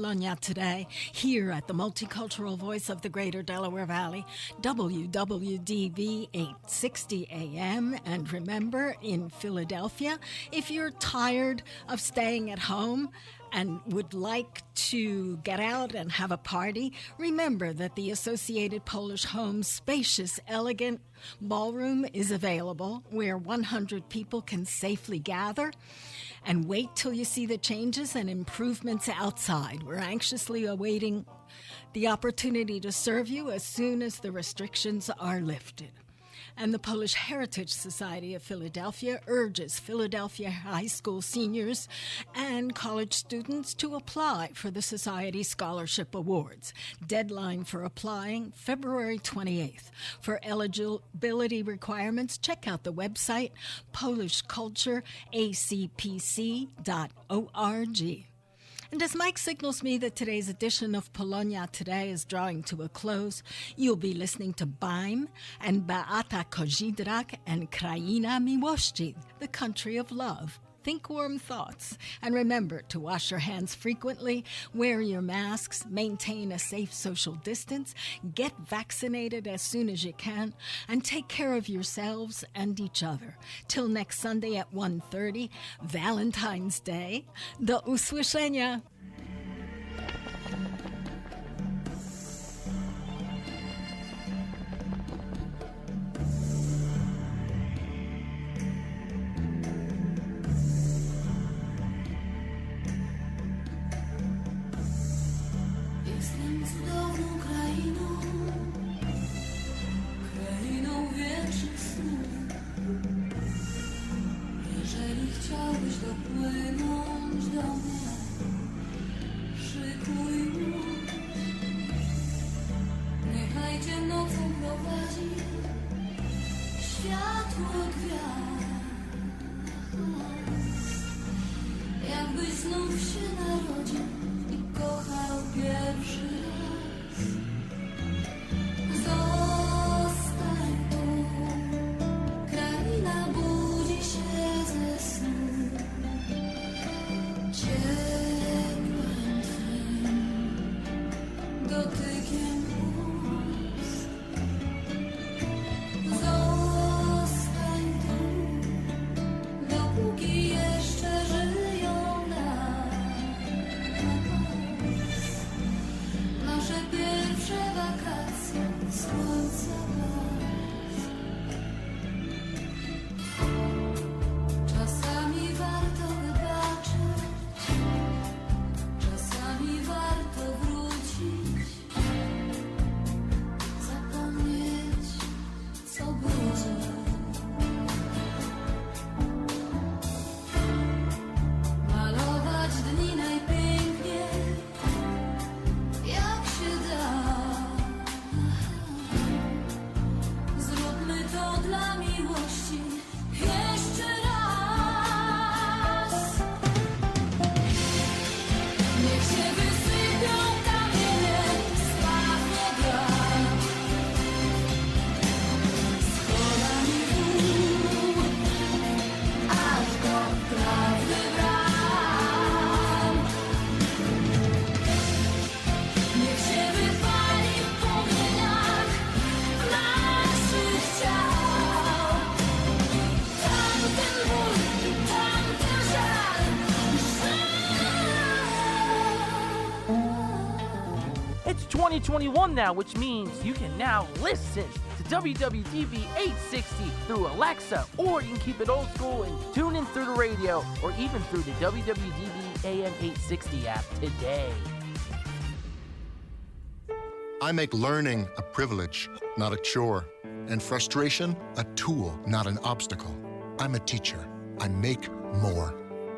Polonia Today here at the multicultural voice of the Greater Delaware Valley, WWDB 860 AM. And remember, in Philadelphia, if you're tired of staying at home and would like to get out and have a party, remember that the Associated Polish Homes spacious, elegant ballroom is available where 100 people can safely gather. And wait till you see the changes and improvements outside. We're anxiously awaiting the opportunity to serve you as soon as the restrictions are lifted. And the Polish Heritage Society of Philadelphia urges Philadelphia high school seniors and college students to apply for the Society Scholarship Awards. Deadline for applying, February 28th. For eligibility requirements, check out the website polishcultureacpc.org. And as Mike signals me that today's edition of Polonia Today is drawing to a close, you'll be listening to Baim and Beata Kozidrak and Kraina Miłości, the country of love. Think warm thoughts. And remember to wash your hands frequently, wear your masks, maintain a safe social distance, get vaccinated as soon as you can, and take care of yourselves and each other. Till next Sunday at 1:30, Valentine's Day. Do usłyszenia. It's 2021 now, which means you can now listen to WWDB 860 through Alexa, or you can keep it old school and tune in through the radio, or even through the WWDB AM 860 app today. I make learning a privilege, not a chore, and frustration a tool, not an obstacle. I'm a teacher. I make more.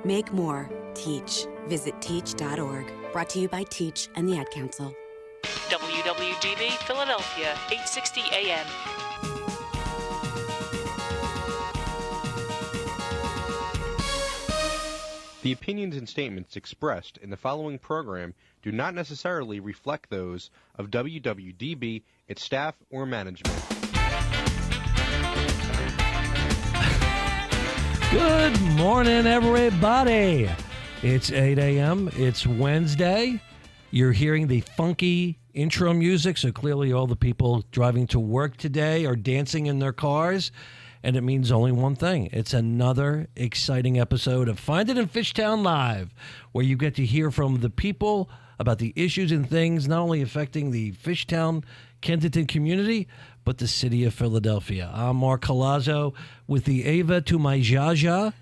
Make more. Teach. Visit teach.org. Brought to you by Teach and the Ad Council. WWDB Philadelphia, 860 AM. The opinions and statements expressed in the following program do not necessarily reflect those of WWDB, its staff, or management. Good morning, everybody. It's 8 a.m. It's Wednesday, You're hearing the funky intro music, so clearly all the people driving to work today are dancing in their cars, and it means only one thing. It's another exciting episode of Find It in Fishtown Live, where you get to hear from the people about the issues and things not only affecting the Fishtown, Kensington community, but the city of Philadelphia. I'm Mark Colazzo with the Ava to my Jaja,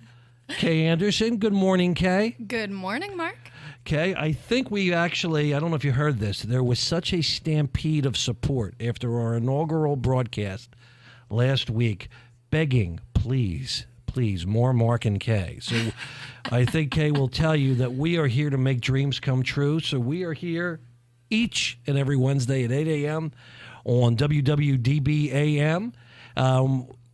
Kay Anderson. Good morning, Kay. Good morning, Mark. Kay, I think we actually, I don't know if you heard this, there was such a stampede of support after our inaugural broadcast last week, begging, please, more Mark and Kay. So I think Kay will tell you that we are here to make dreams come true. So we are here each and every Wednesday at 8 a.m. on WWDB AM.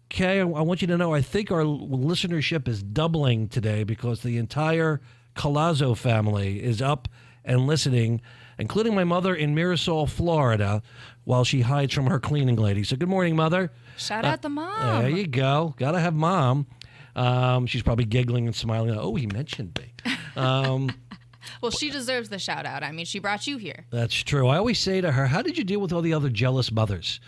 Kay, I want you to know, I think our listenership is doubling today because the entire Colazzo family is up and listening, including my mother in Mirasol, Florida, while she hides from her cleaning lady. So good morning, Mother. Shout out the mom. There you go. Got to have Mom. She's probably giggling and smiling. Oh, he mentioned me. Well, she deserves the shout out. I mean, she brought you here. That's true. I always say to her, how did you deal with all the other jealous mothers?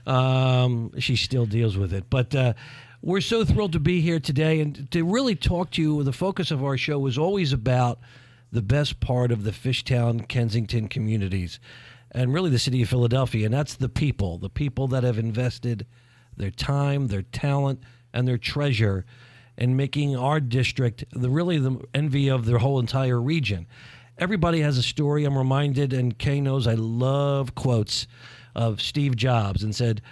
She still deals with it. But we're so thrilled to be here today and to really talk to you. The focus of our show is always about the best part of the Fishtown, Kensington communities and really the city of Philadelphia. And that's the people that have invested their time, their talent, and their treasure in making our district the envy of their whole entire region. Everybody has a story. I'm reminded, and Kay knows I love quotes of Steve Jobs, and said,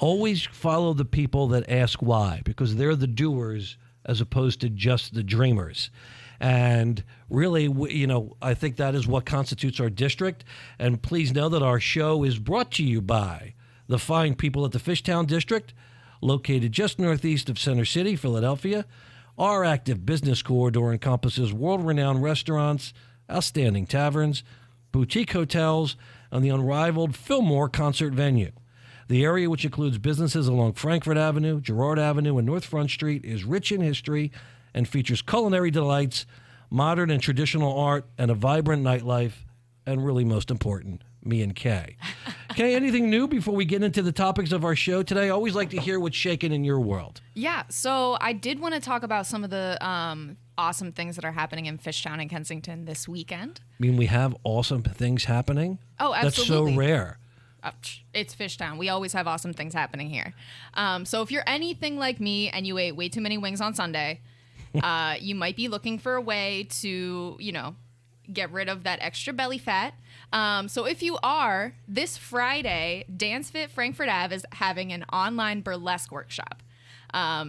always follow the people that ask why, because they're the doers as opposed to just the dreamers. And really, I think that is what constitutes our district. And please know that our show is brought to you by the fine people at the Fishtown District, located just northeast of Center City, Philadelphia. Our active business corridor encompasses world-renowned restaurants, outstanding taverns, boutique hotels, and the unrivaled Fillmore concert venue. The area, which includes businesses along Frankfort Avenue, Girard Avenue, and North Front Street, is rich in history and features culinary delights, modern and traditional art, and a vibrant nightlife, and really most important, me and Kay. Kay, anything new before we get into the topics of our show today? I always like to hear what's shaking in your world. Yeah, so I did want to talk about some of the awesome things that are happening in Fishtown and Kensington this weekend. I mean, we have awesome things happening? Oh, absolutely. That's so rare. It's Fishtown. We always have awesome things happening here. So if you're anything like me and you ate way too many wings on Sunday, you might be looking for a way to, get rid of that extra belly fat. So if you are, this Friday, Dance Fit Frankfort Ave is having an online burlesque workshop.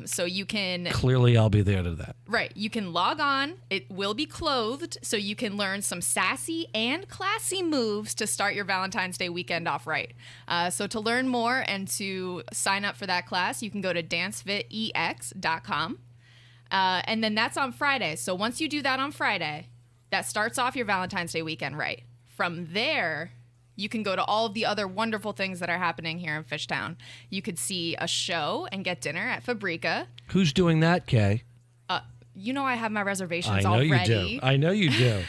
So you can... Clearly, I'll be there to that. Right. You can log on. It will be clothed, so you can learn some sassy and classy moves to start your Valentine's Day weekend off right. So to learn more and to sign up for that class, you can go to dancefitex.com. And then that's on Friday. So once you do that on Friday, that starts off your Valentine's Day weekend right. From there, you can go to all of the other wonderful things that are happening here in Fishtown. You could see a show and get dinner at Fabrica. Who's doing that, Kay? I have my reservations already. I know you do.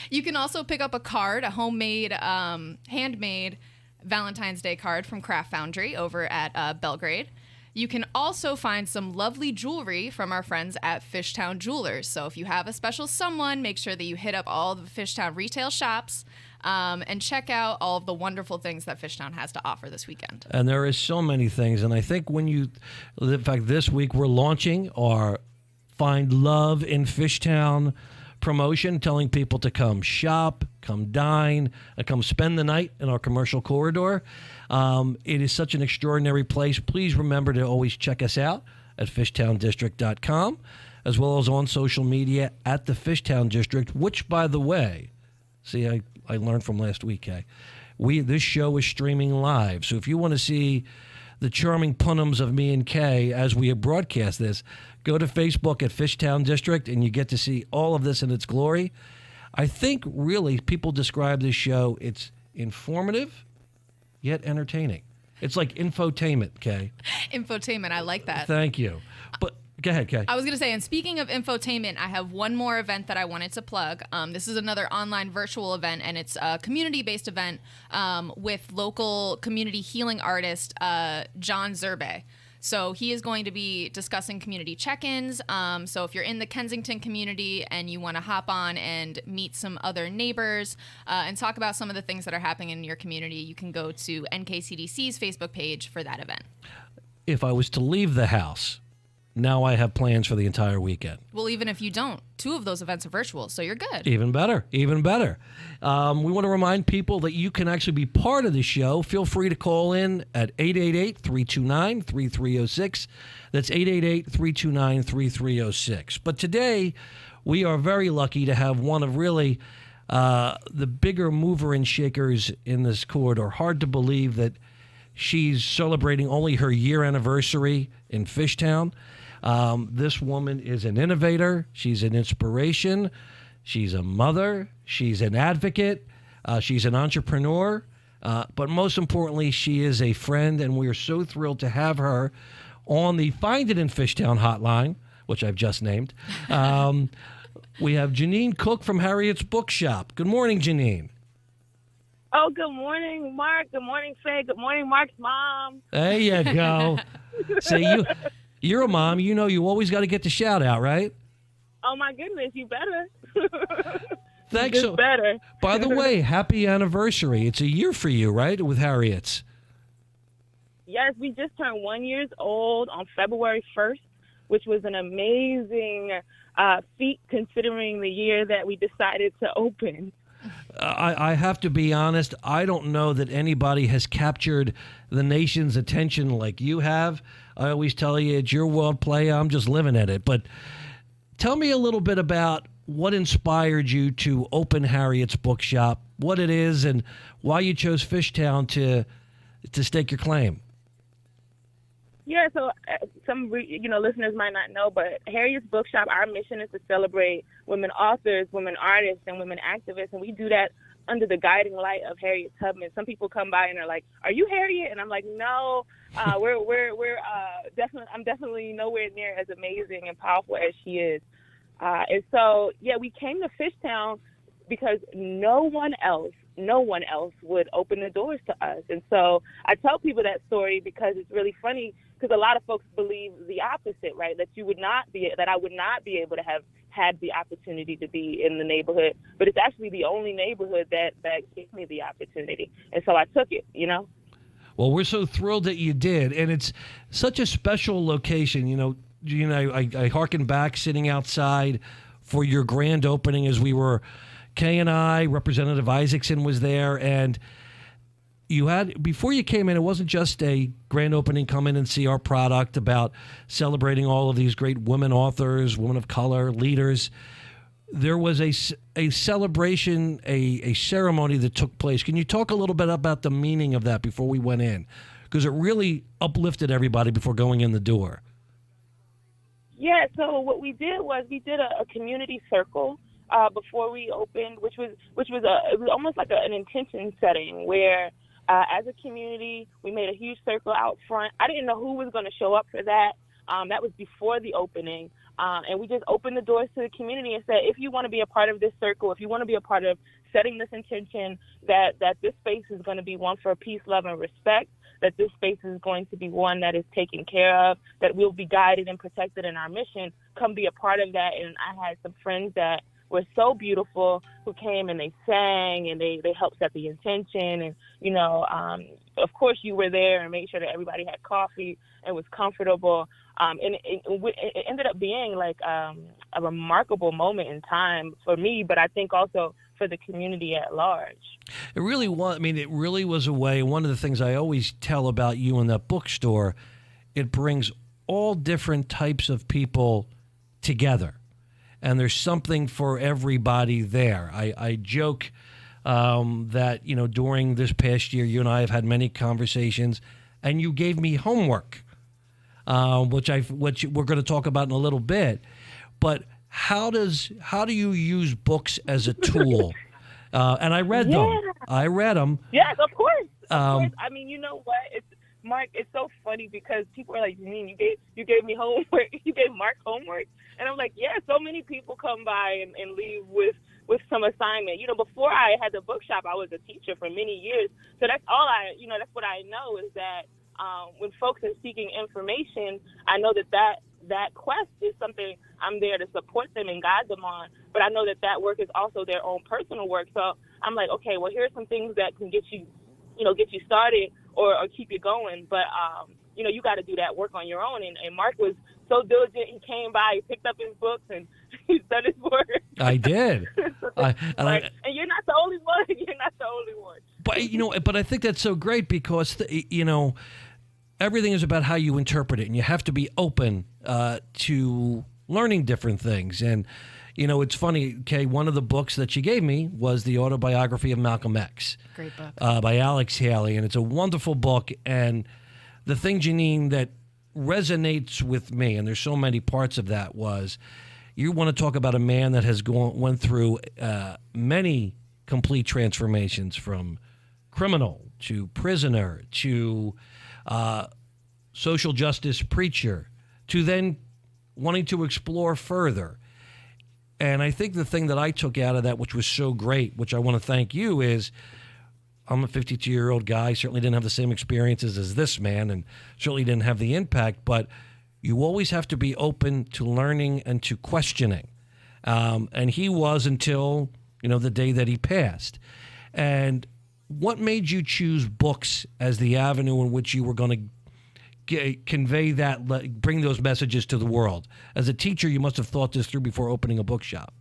You can also pick up a card, a homemade, handmade Valentine's Day card from Craft Foundry over at Belgrade. You can also find some lovely jewelry from our friends at Fishtown Jewelers. So if you have a special someone, make sure that you hit up all the Fishtown retail shops and check out all of the wonderful things that Fishtown has to offer this weekend. And there is so many things. And I think in fact, this week we're launching our Find Love in Fishtown promotion, telling people to come shop, come dine, and come spend the night in our commercial corridor. It is such an extraordinary place. Please remember to always check us out at fishtowndistrict.com, as well as on social media at the Fishtown District, which, by the way, I learned from last week, this show is streaming live. So if you want to see the charming punums of me and Kay as we broadcast this, go to Facebook at Fishtown District, and you get to see all of this in its glory. I think, really, people describe this show, it's informative, yet entertaining. It's like infotainment, Kay. Infotainment, I like that. Thank you. But Go ahead, Kay. I was going to say, and speaking of infotainment, I have one more event that I wanted to plug. This is another online virtual event, and it's a community-based event with local community healing artist John Zerbe. So he is going to be discussing community check-ins. So if you're in the Kensington community and you want to hop on and meet some other neighbors and talk about some of the things that are happening in your community, you can go to NKCDC's Facebook page for that event. If I was to leave the house, now I have plans for the entire weekend. Well, even if you don't, 2 of those events are virtual, so you're good. Even better, even better. We want to remind people that you can actually be part of the show. Feel free to call in at 888-329-3306. That's 888-329-3306. But today, we are very lucky to have one of really the bigger mover and shakers in this corridor. Hard to believe that she's celebrating only her year anniversary in Fishtown. This woman is an innovator. She's an inspiration. She's a mother. She's an advocate. She's an entrepreneur. But most importantly, she is a friend, and we are so thrilled to have her on the Find It in Fishtown hotline, which I've just named. We have Janine Cook from Harriet's Bookshop. Good morning, Janine. Oh, good morning, Mark. Good morning, Faye. Good morning, Mark's mom. There you go. You're a mom. You know you always got to get the shout out, right? Oh, my goodness. You better. Thanks. Just better. By the way, happy anniversary. It's a year for you, right, with Harriet's? Yes, we just turned 1 year old on February 1st, which was an amazing feat considering the year that we decided to open. I have to be honest, I don't know that anybody has captured the nation's attention like you have. I always tell you, it's your world play. I'm just living at it. But tell me a little bit about what inspired you to open Harriet's Bookshop, what it is, and why you chose Fishtown to stake your claim. Yeah, so some listeners might not know, but Harriet's Bookshop, our mission is to celebrate women authors, women artists, and women activists, and we do that under the guiding light of Harriet Tubman. Some people come by and are like, "Are you Harriet?" And I'm like, "No, I'm definitely nowhere near as amazing and powerful as she is." And so, yeah, we came to Fishtown because no one else would open the doors to us. And so I tell people that story because it's really funny, because a lot of folks believe the opposite, right? That I would not be able to have had the opportunity to be in the neighborhood, but it's actually the only neighborhood that gave me the opportunity. And so I took it, Well, we're so thrilled that you did. And it's such a special location. I hearken back sitting outside for your grand opening as we were, Kay and I, Representative Isaacson was there, and you had, before you came in, it wasn't just a grand opening, come in and see our product, about celebrating all of these great women authors, women of color, leaders. There was a celebration, a ceremony that took place. Can you talk a little bit about the meaning of that before we went in? Because it really uplifted everybody before going in the door. Yeah, so what we did was we did a community circle before we opened, which was it was almost like an intention setting where as a community we made a huge circle out front. I didn't know who was going to show up for that. That was before the opening, and we just opened the doors to the community and said, if you want to be a part of this circle, if you want to be a part of setting this intention that this space is going to be one for peace, love, and respect, that this space is going to be one that is taken care of, that we'll be guided and protected in our mission, come be a part of that. And I had some friends that were so beautiful who came and they sang and they helped set the intention. And, of course you were there and made sure that everybody had coffee and was comfortable. And it ended up being like a remarkable moment in time for me, but I think also for the community at large. It really was. I mean, it really was a way. One of the things I always tell about you in that bookstore, it brings all different types of people together. And there's something for everybody there. I joke that, during this past year, you and I have had many conversations, and you gave me homework, which we're going to talk about in a little bit. But how do you use books as a tool? And I read them. I read them. Yes, of course. I mean, you know what? Mark, it's so funny because people are like, you mean you gave me homework? You gave Mark homework? And I'm like, yeah, so many people come by and leave with some assignment. Before I had the bookshop, I was a teacher for many years. So that's all that's what I know is that when folks are seeking information, I know that quest is something I'm there to support them and guide them on. But I know that work is also their own personal work. So I'm like, okay, well, here are some things that can get you started or keep you going. But, you got to do that work on your own. And Mark was so diligent. He came by, he picked up his books, and he's done his work. I did. And you're not the only one. You're not the only one. But I think that's so great because, everything is about how you interpret it, and you have to be open to learning different things. And, it's funny, Kay, one of the books that she gave me was the autobiography of Malcolm X. Great book. By Alex Haley, and it's a wonderful book. And the thing, Janine, that resonates with me, and there's so many parts of that, was you want to talk about a man that has went through many complete transformations, from criminal to prisoner to social justice preacher to then wanting to explore further. And I think the thing that I took out of that, which was so great, which I want to thank you, is I'm a 52-year-old guy, certainly didn't have the same experiences as this man, and certainly didn't have the impact, but you always have to be open to learning and to questioning. And he was until, the day that he passed. And what made you choose books as the avenue in which you were going to convey that, bring those messages to the world? As a teacher, you must have thought this through before opening a bookshop.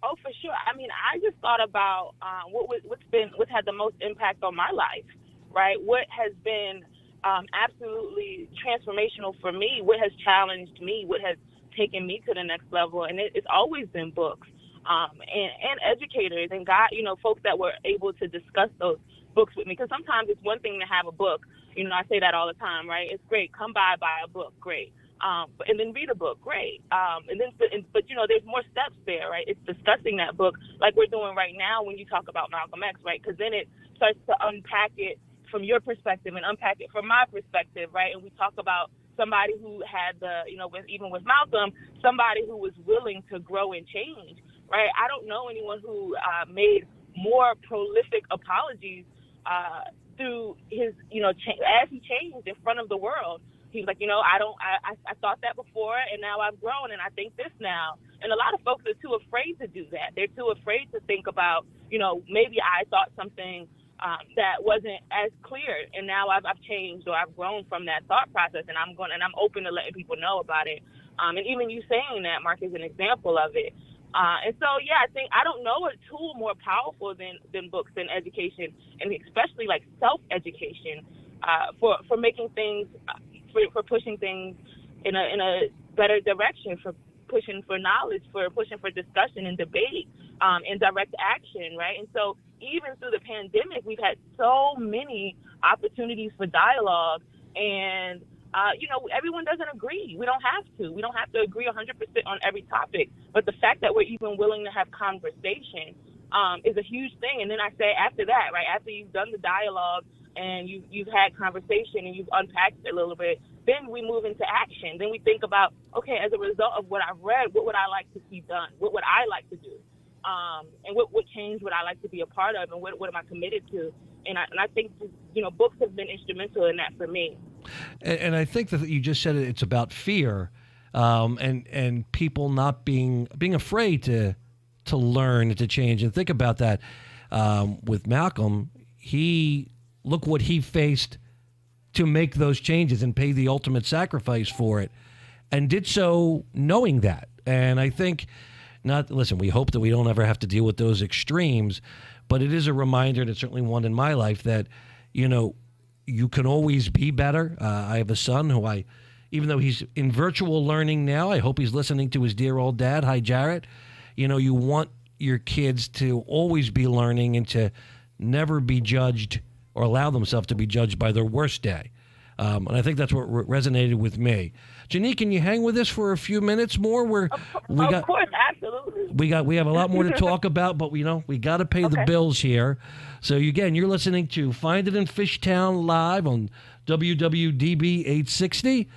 Oh, for sure. I mean, I just thought about what's had the most impact on my life, right? What has been absolutely transformational for me? What has challenged me? What has taken me to the next level? And it's always been books, and educators and folks that were able to discuss those books with me. Because sometimes it's one thing to have a book. I say that all the time, right? It's great. Come by, buy a book, great. And then read a book, great. But there's more steps there, right? It's discussing that book like we're doing right now when you talk about Malcolm X, right? Because then it starts to unpack it from your perspective and unpack it from my perspective, right? And we talk about somebody who had even with Malcolm, somebody who was willing to grow and change, right? I don't know anyone who made more prolific apologies through his, as he changed in front of the world. He's like, I thought that before, and now I've grown, and I think this now. And a lot of folks are too afraid to do that. They're too afraid to think about, maybe I thought something that wasn't as clear, and now I've changed or I've grown from that thought process, and I'm open to letting people know about it. And even you saying that, Mark, is an example of it. And so, I think I don't know a tool more powerful than books and education, and especially like self-education for making things. For pushing things in a better direction, for pushing for knowledge, for pushing for discussion and debate, and direct action, right? And so even through the pandemic, we've had so many opportunities for dialogue, and everyone doesn't agree. We don't have to. We don't have to agree 100% on every topic. But the fact that we're even willing to have conversation is a huge thing. And then I say after that, right, after you've done the dialogue and you've had conversation and you've unpacked it a little bit, then we move into action. Then we think about, okay, as a result of what I've read, what would I like to see done? What would I like to do? And what change would I like to be a part of? And what am I committed to? And I think, books have been instrumental in that for me. And I think that you just said it's about fear, and people not being afraid to learn and to change. And think about that with Malcolm. Look what he faced to make those changes and pay the ultimate sacrifice for it, and did so knowing that. And I think, we hope that we don't ever have to deal with those extremes, but it is a reminder, and it's certainly one in my life, that, you can always be better. I have a son who even though he's in virtual learning now, I hope he's listening to his dear old dad. Hi, Jarrett. You want your kids to always be learning and to never be judged or allow themselves to be judged by their worst day. And I think that's what resonated with me. Janine, can you hang with us for a few minutes more? Of course, absolutely. We have a lot more to talk about, but we got to pay the bills here. So again, you're listening to Find It in Fishtown live on WWDB 860.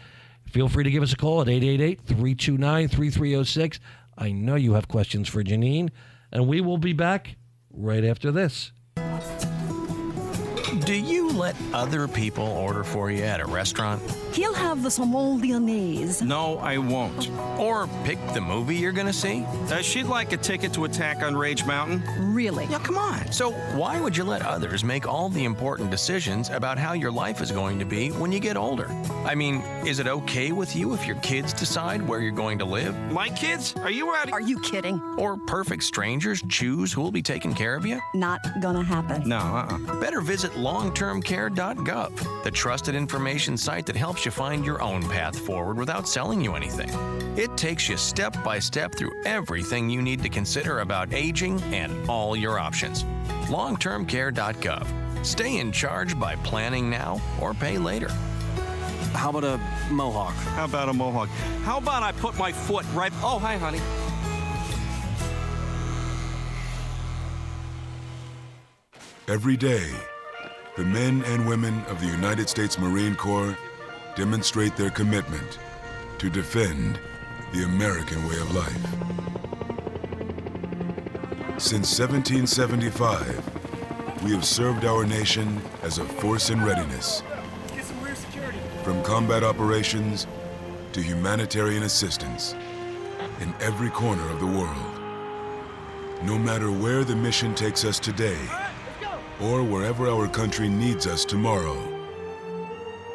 Feel free to give us a call at 888-329-3306. I know you have questions for Janine, and we will be back right after this. Do you let other people order for you at a restaurant? He'll have the saumon lyonnaise. No, I won't. Or pick the movie you're going to see? She'd like a ticket to Attack on Rage Mountain. Really? Yeah, come on. So why would you let others make all the important decisions about how your life is going to be when you get older? I mean, is it okay with you if your kids decide where you're going to live? My kids? Are you out of... Are you kidding? Or perfect strangers choose who will be taking care of you? Not gonna happen. No, Better visit longtermcare.gov, the trusted information site that helps you find your own path forward without selling you anything. It takes you step by step through everything you need to consider about aging and all your options. Longtermcare.gov. Stay in charge by planning now or pay later. How about a mohawk? How about a mohawk? How about I put my foot right... Oh, hi, honey. Every day, the men and women of the United States Marine Corps demonstrate their commitment to defend the American way of life. Since 1775, we have served our nation as a force in readiness. From combat operations to humanitarian assistance in every corner of the world. No matter where the mission takes us today, or wherever our country needs us tomorrow,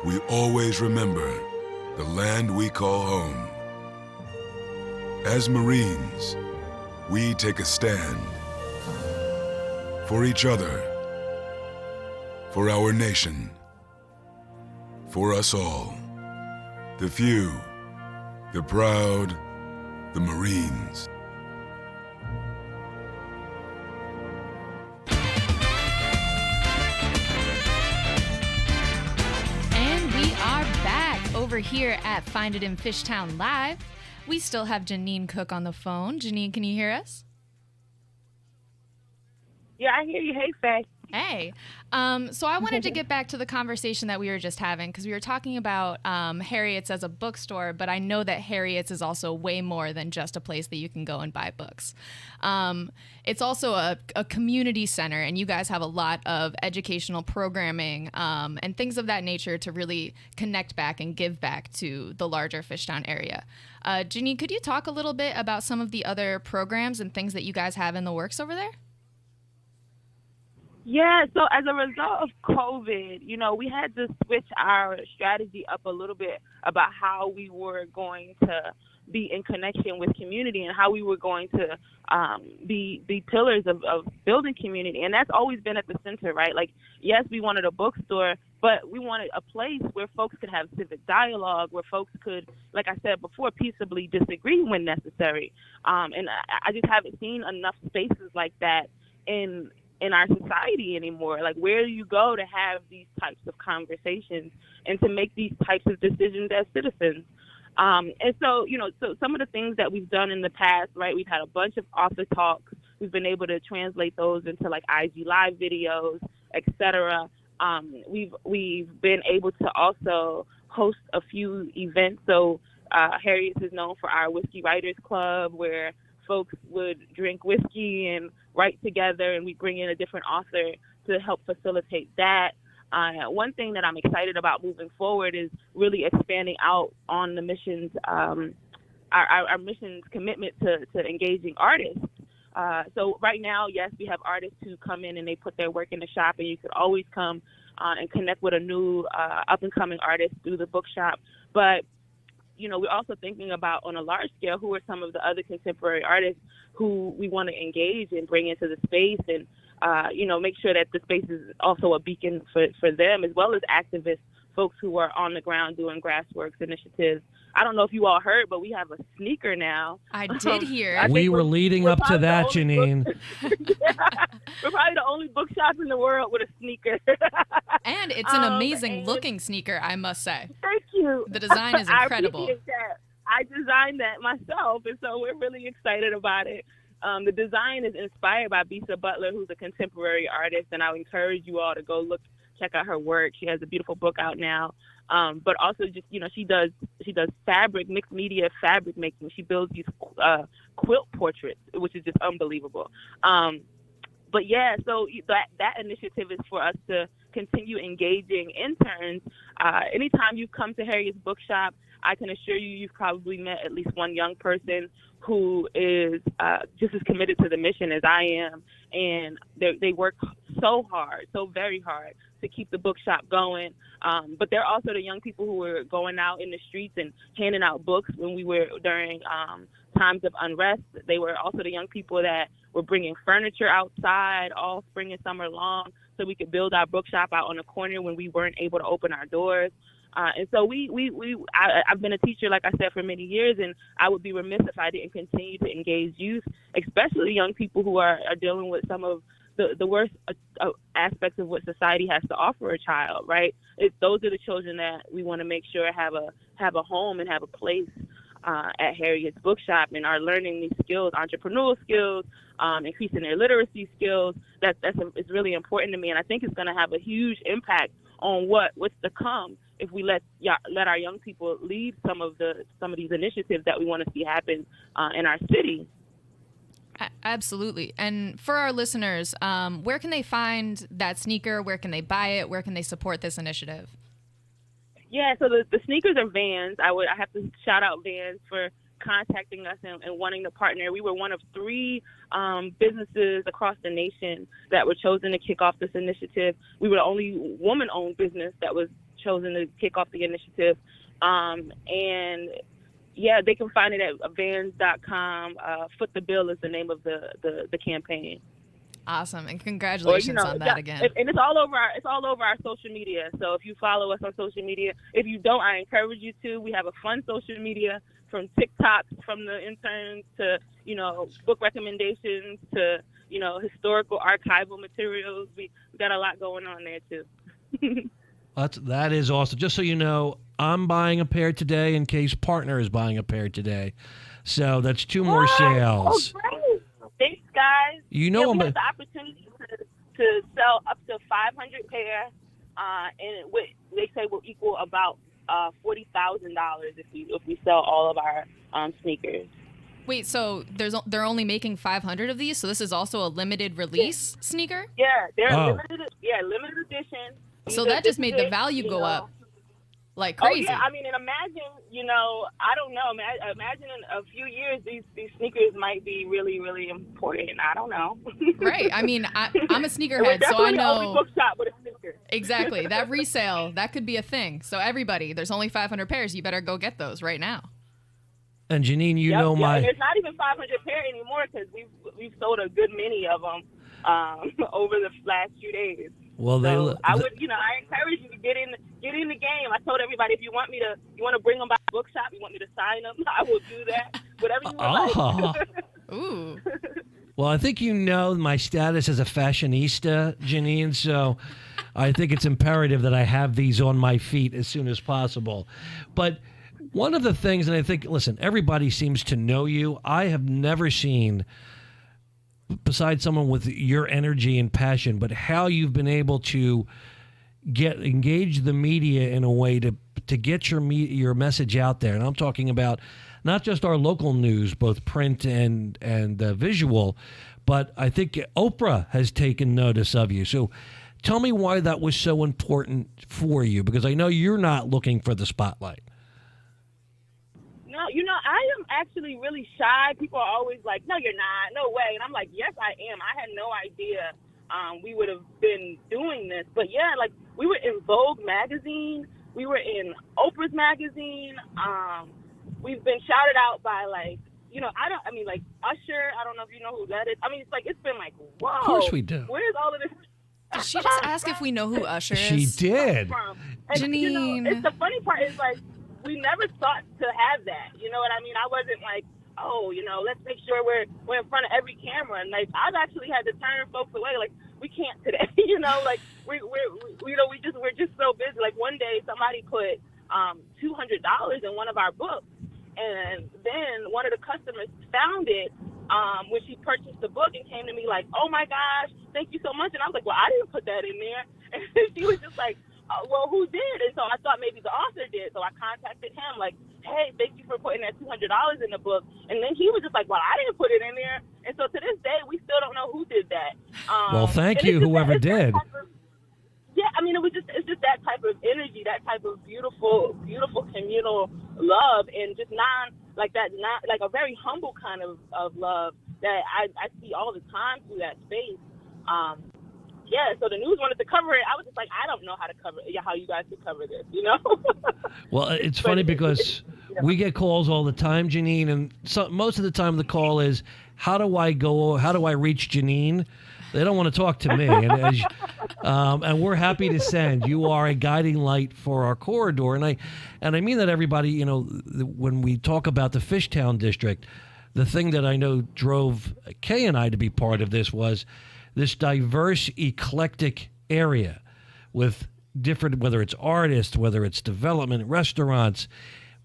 we always remember the land we call home. As Marines, we take a stand for each other, for our nation, for us all. The few, the proud, the Marines. Over here at Find It in Fishtown Live, we still have Janine Cook on the phone. Janine, can you hear us? Yeah, I hear you. Hey, Faye. Hey. So I wanted to get back to the conversation that we were just having, because we were talking about Harriet's as a bookstore, but I know that Harriet's is also way more than just a place that you can go and buy books. It's also a community center, and you guys have a lot of educational programming and things of that nature to really connect back and give back to the larger Fishtown area. Janine, could you talk a little bit about some of the other programs and things that you guys have in the works over there? Yeah, so as a result of COVID, we had to switch our strategy up a little bit about how we were going to be in connection with community and how we were going to be pillars of building community. And that's always been at the center, right? Like, yes, we wanted a bookstore, but we wanted a place where folks could have civic dialogue, where folks could, like I said before, peaceably disagree when necessary. And I just haven't seen enough spaces like that in our society anymore. Like, where do you go to have these types of conversations and to make these types of decisions as citizens? And so, so some of the things that we've done in the past, right, we've had a bunch of author talks. We've been able to translate those into like IG Live videos, etc. We've been able to also host a few events. So Harriet's is known for our Whiskey Writers Club, where folks would drink whiskey and write together, and we bring in a different author to help facilitate that. One thing that I'm excited about moving forward is really expanding out on the missions, our mission's commitment to engaging artists. So right now, yes, we have artists who come in and they put their work in the shop, and you could always come and connect with a new up-and-coming artist through the Bookshop. But we're also thinking about, on a large scale, who are some of the other contemporary artists who we want to engage and bring into the space, and make sure that the space is also a beacon for them, as well as activists, folks who are on the ground doing grassroots initiatives. I don't know if you all heard, but we have a sneaker now. I did hear. We were leading up to that, Janine. We're probably the only bookshop in the world with a sneaker. And it's an amazing looking sneaker, I must say. Thank you. The design is incredible. I appreciate that. I designed that myself, and so we're really excited about it. The design is inspired by Bisa Butler, who's a contemporary artist, and I would encourage you all to go check out her work. She has a beautiful book out now. But also just, she does fabric, mixed media fabric making. She builds these quilt portraits, which is just unbelievable. But yeah, so that initiative is for us to continue engaging interns. Anytime you come to Harriet's Bookshop, I can assure you, you've probably met at least one young person who is just as committed to the mission as I am. And they work so hard, so very hard to keep the bookshop going. But they're also the young people who were going out in the streets and handing out books when we were during times of unrest. They were also the young people that were bringing furniture outside all spring and summer long so we could build our bookshop out on the corner when we weren't able to open our doors. And so I've been a teacher, like I said, for many years, and I would be remiss if I didn't continue to engage youth, especially young people who are dealing with some of the worst aspects of what society has to offer a child, right? Those are the children that we want to make sure have a home and have a place at Harriet's Bookshop and are learning these skills, entrepreneurial skills, increasing their literacy skills. It's really important to me, and I think it's going to have a huge impact on what's to come if we let our young people lead some of these initiatives that we want to see happen in our city. Absolutely. And for our listeners, where can they find that sneaker? Where can they buy it? Where can they support this initiative? Yeah, so the sneakers are Vans. I have to shout out Vans for contacting us and wanting to partner. We were one of 3 businesses across the nation that were chosen to kick off this initiative. We were the only woman-owned business that was chosen to kick off the initiative. And yeah, they can find it at vans.com. Foot the Bill is the name of the campaign. Awesome, and congratulations on that again. And it's all over our social media. So if you follow us on social media, if you don't, I encourage you to. We have a fun social media, from TikToks from the interns to book recommendations to historical archival materials. We got a lot going on there too. That is awesome. Just so you know, I'm buying a pair today in case Partner is buying a pair today. So that's 2 more sales. Oh, great. Thanks, guys. We have the opportunity to sell up to 500 pair, and they say will equal about $40,000 if we sell all of our sneakers. Wait, so they're only making 500 of these? So this is also a limited release sneaker? Yeah, they're limited edition. So that just made the value go up like crazy. Oh, yeah. I mean, and imagine, I don't know. Imagine in a few years, these sneakers might be really, really important. I don't know. Right. I mean, I'm a sneakerhead, so I know. Only bookshop with a sneaker. Exactly. That resale, that could be a thing. So everybody, there's only 500 pairs. You better go get those right now. And Janine, and there's not even 500 pair anymore because we've sold a good many of them over the last few days. Well, I encourage you to get in the game. I told everybody, if you want to bring them by the bookshop, you want me to sign them, I will do that. Whatever you would like. Ooh. Well, I think my status as a fashionista, Janine, so I think it's imperative that I have these on my feet as soon as possible. But one of the things, and I think, listen, everybody seems to know you. I have never seen, besides someone with your energy and passion, but how you've been able to engage the media in a way to get your message out there. And I'm talking about not just our local news, both print and visual, but I think Oprah has taken notice of you. So tell me why that was so important for you, because I know you're not looking for the spotlight. No, I am actually really shy. People are always like, no, you're not. No way. And I'm like, yes, I am. I had no idea we would have been doing this. But yeah, like we were in Vogue magazine. We were in Oprah's magazine. We've been shouted out by Usher. I don't know if you know who that is. I mean, it's been like, whoa. Of course we do. Where's all of this? Did she just ask if we know who Usher is? She did. And, Janine. It's the funny part is we never thought to have that. You know what I mean? I wasn't like, let's make sure we're in front of every camera. And I've actually had to turn folks away. We can't today. We're so busy. Like one day somebody put $200 in one of our books, and then one of the customers found it when she purchased the book and came to me like, oh my gosh, thank you so much. And I was like, well, I didn't put that in there. And she was just like, well, who did? And so I thought maybe the author did. So I contacted him like, hey, thank you for putting that $200 in the book. And then he was just like, well, I didn't put it in there. And so to this day, we still don't know who did that. Well, thank you, whoever did. Yeah, I mean, it's just that type of energy, that type of beautiful communal love, and just not like a very humble kind of love that I see all the time through that space. Yeah, so the news wanted to cover it. I was just like, I don't know how you guys could cover this, you know? Well, it's funny because we get calls all the time, Janine, and most of the time the call is, how do I reach Janine? They don't want to talk to me, and we're happy to send. You are a guiding light for our corridor, and I mean that, everybody. You know, when we talk about the Fishtown district, the thing that I know drove Kay and I to be part of this was this diverse, eclectic area with different, whether it's artists, whether it's development, restaurants,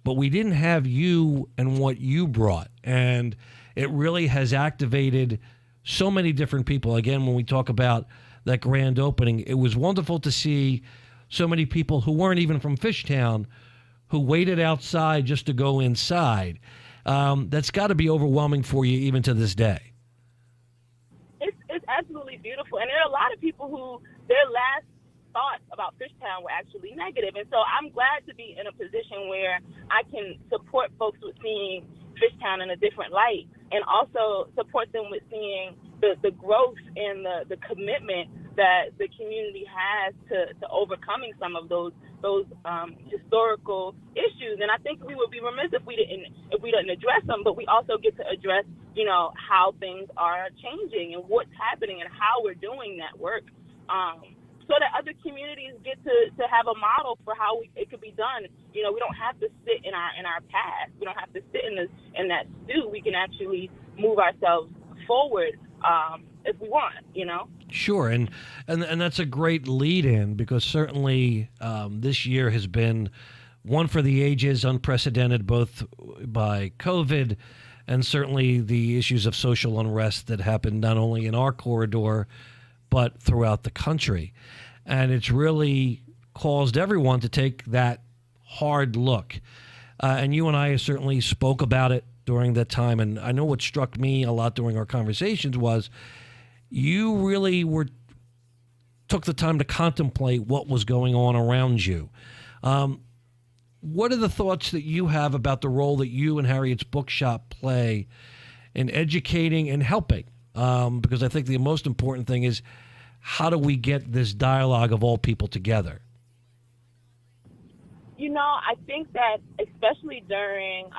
but we didn't have you and what you brought, and it really has activated so many different people. Again, when we talk about that grand opening, it was wonderful to see so many people who weren't even from Fishtown who waited outside just to go inside. That's got to be overwhelming for you even to this day. It's absolutely beautiful. And there are a lot of people who their last thoughts about Fishtown were actually negative. And so I'm glad to be in a position where I can support folks with seeing Fishtown in a different light, and also support them with seeing the growth and the commitment that the community has to overcoming some of those historical issues. And I think we would be remiss if we didn't address them, but we also get to address, you know, how things are changing and what's happening and how we're doing that work. So that other communities get to have a model for how it could be done. You know, we don't have to sit in our past. We don't have to sit in that stew. We can actually move ourselves forward if we want, you know? Sure, and that's a great lead-in, because certainly this year has been one for the ages, unprecedented both by COVID and certainly the issues of social unrest that happened not only in our corridor but throughout the country. And it's really caused everyone to take that hard look. And you and I certainly spoke about it during that time. And I know what struck me a lot during our conversations was you really took the time to contemplate what was going on around you. What are the thoughts that you have about the role that you and Harriet's Bookshop play in educating and helping? Because I think the most important thing is, how do we get this dialogue of all people together? You know, I think that especially during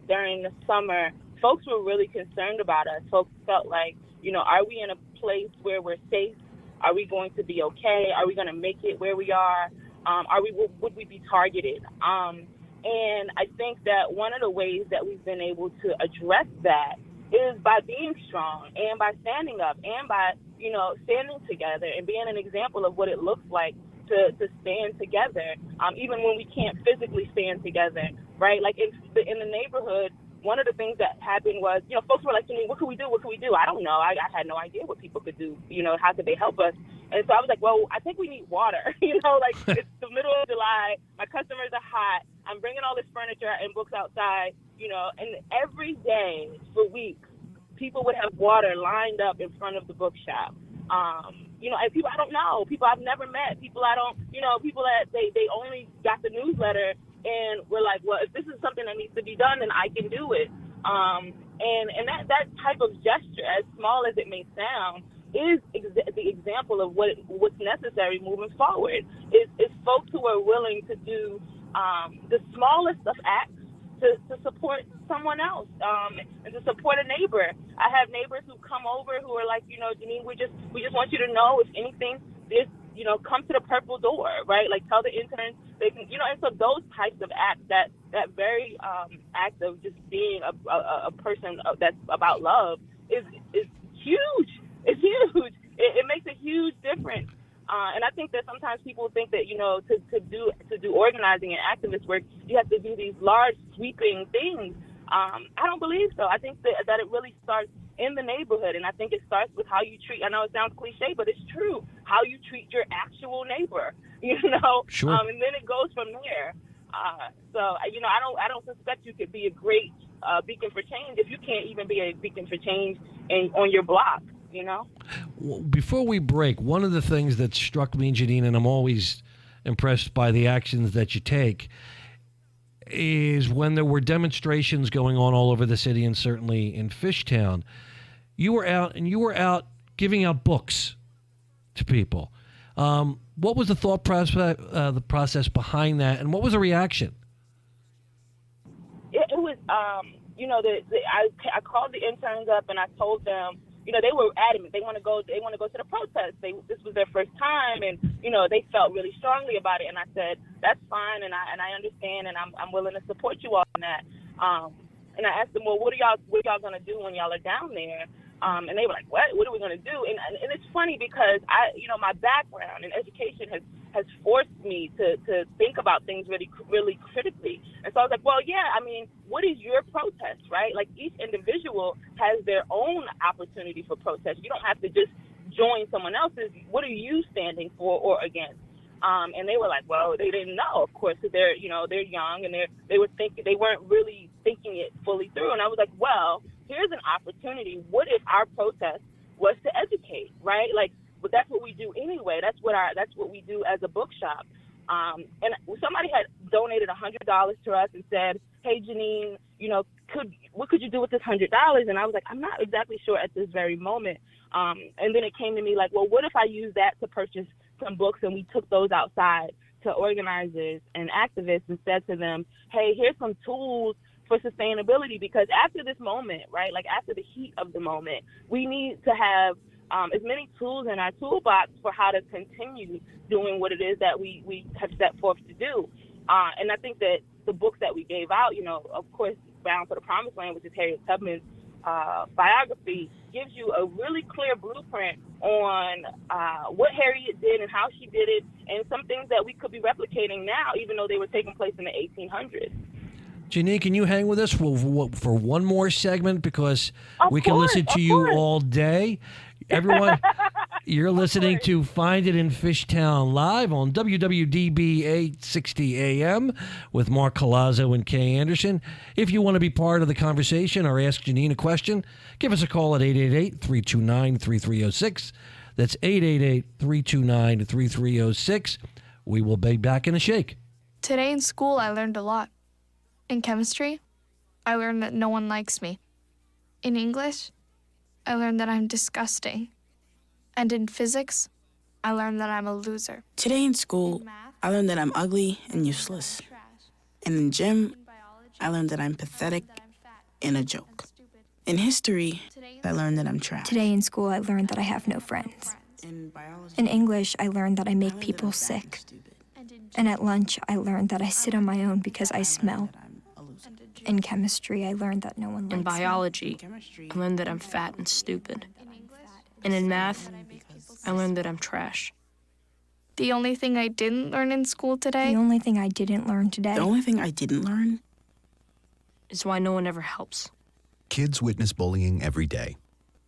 the summer, folks were really concerned about us. Folks felt like, you know, are we in a place where we're safe? Are we going to be okay? Are we going to make it where we are? Would we be targeted? And I think that one of the ways that we've been able to address that is by being strong and by standing up and by, you know, standing together and being an example of what it looks like to stand together, even when we can't physically stand together, right? Like in the neighborhood, one of the things that happened was, you know, folks were like to me, what can we do? What can we do? I don't know. I had no idea what people could do. You know, how could they help us? And so I was like, well, I think we need water. You know, like it's the middle of July. My customers are hot. I'm bringing all this furniture and books outside, you know, and every day for weeks, people would have water lined up in front of the bookshop. You know, and people I don't know, people I've never met, people I don't, you know, people that they only got the newsletter and were like, well, if this is something that needs to be done, then I can do it. And that type of gesture, as small as it may sound, is the example of what's necessary moving forward. It's folks who are willing to do the smallest of acts to support someone else, and to support a neighbor. I have neighbors who come over who are like, you know, Janine, we just want you to know, if anything, this, you know, come to the purple door, right? Like tell the interns they can, you know. And so those types of acts, that very act of just being a person that's about love is huge. It's huge. It makes a huge difference. And I think that sometimes people think that, to do organizing and activist work, you have to do these large sweeping things. I don't believe so. I think that it really starts in the neighborhood, and I think it starts with how you treat. I know it sounds cliche, but it's true. How you treat your actual neighbor, Sure. And then it goes from there. So I don't suspect you could be a great beacon for change if you can't even be a beacon for change on your block. Well, before we break, one of the things that struck me, Janine, and I'm always impressed by the actions that you take, is when there were demonstrations going on all over the city and certainly in Fishtown, you were out giving out books to people. What was the thought process behind that, and what was the reaction? It was, I called the interns up and I told them, they were adamant. They want to go to the protest. This was their first time, and they felt really strongly about it. And I said, that's fine, and I understand, and I'm willing to support you all on that. And I asked them, well, what are y'all gonna do when y'all are down there? And they were like, what are we gonna do? And it's funny because my background in education has forced me to think about things really, really critically. And so I was like, well, yeah, what is your protest, right? Like, each individual has their own opportunity for protest. You don't have to just join someone else's. What are you standing for or against? And they were like, well, they didn't know, of course, because they're young, and they weren't really thinking it fully through. And I was like, well, here's an opportunity. What if our protest was to educate, right? Like, but that's what we do anyway. That's what we do as a bookshop. And somebody had donated $100 to us and said, hey, Janine, what could you do with this $100? And I was like, I'm not exactly sure at this very moment. And then it came to me like, well, what if I use that to purchase some books, and we took those outside to organizers and activists and said to them, hey, here's some tools for sustainability, because after this moment, right, like after the heat of the moment, we need to have as many tools in our toolbox for how to continue doing what it is that we have set forth to do. And I think that the books that we gave out, of course, Bound for the Promised Land, which is Harriet Tubman's biography, gives you a really clear blueprint on what Harriet did and how she did it, and some things that we could be replicating now, even though they were taking place in the 1800s. Janine, can you hang with us for one more segment, because we can listen to you all day. Everyone, you're listening to Find It in Fishtown live on WWDB 860 AM with Mark Colazzo and Kay Anderson. If you want to be part of the conversation or ask Janine a question, give us a call at 888-329-3306. That's 888-329-3306. We will be back in a shake. Today in school, I learned a lot. In chemistry, I learned that no one likes me. In English, I learned that I'm disgusting. And in physics, I learned that I'm a loser. Today in school, I learned that I'm ugly and useless. And in gym, I learned that I'm pathetic and a joke. In history, I learned that I'm trash. Today in school, I learned that I have no friends. In English, I learned that I make people sick. And at lunch, I learned that I sit on my own because I smell. In chemistry, I learned that no one likes me. In biology, I learned that I'm fat and stupid. And in math, I learned that I'm trash. The only thing I didn't learn in school today? The only thing I didn't learn today? The only thing I didn't learn? Is why no one ever helps. Kids witness bullying every day.